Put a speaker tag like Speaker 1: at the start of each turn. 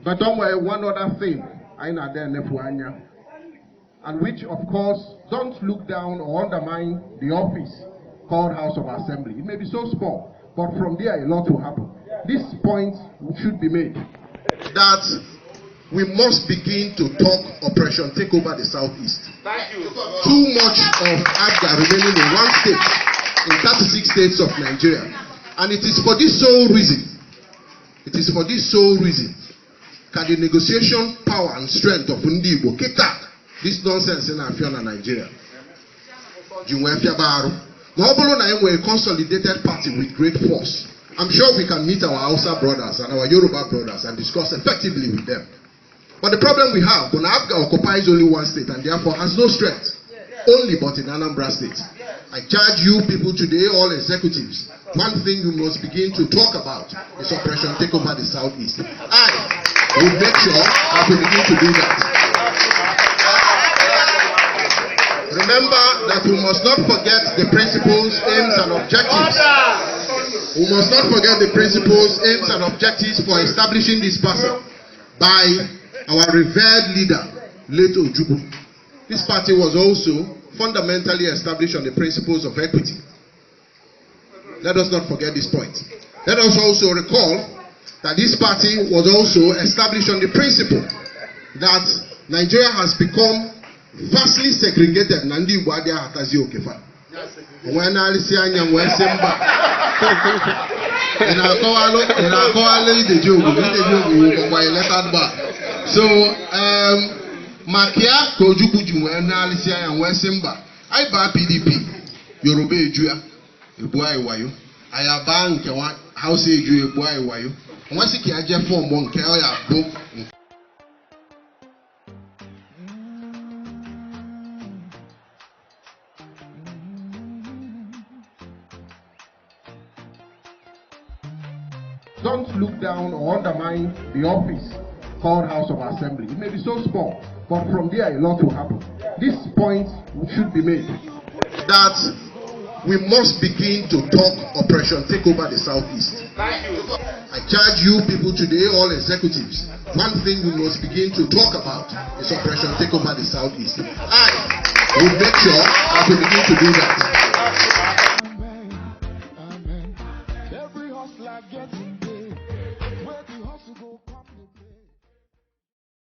Speaker 1: But one other thing, and which of course don't look down or undermine the office called House of Assembly. It may be so small, but from there a lot will happen. This point should be made that we must begin to talk Operation Take Over the Southeast. Too much of ABGA remaining in one state, in 36 states of Nigeria. And it is for this sole reason, can the negotiation power and strength of Ndibo kick out this nonsense in Afiona, Nigeria? A consolidated party with great force. I'm sure we can meet our Hausa brothers and our Yoruba brothers and discuss effectively with them. But the problem we have, ABGA occupies only one state and therefore has no strength. Only but in Anambra state. I charge you people today, all executives, one thing you must begin to talk about is Operation Take Over the Southeast. I will make sure that we begin to do that. Remember that we must not forget the principles, aims, and objectives. We must not forget the principles, aims, and objectives for establishing this party by our revered leader, late Ojukwu. This party was also fundamentally established on the principles of equity. Let us not forget this point. Let us also recall that this party was also established on the principle that Nigeria has become vastly segregated. Nandi Wadia Hatazi Okefa. When I see Anya Wesemba, and I'll call the joke, so, Makia, Kojubuju, and Alicia and Wesemba. I buy PDP, Yoruba Juya, a boy, why you? I have bank, house age, a boy, why you? Once you can get form one, carry a book. Don't look down or undermine the office called House of Assembly. It may be so small, but from there a lot will happen. This point should be made that we must begin to talk Operation Take Over the Southeast. I charge you people today, all executives, one thing we must begin to talk about is Operation Take Over the Southeast. I will make sure that we begin to do that.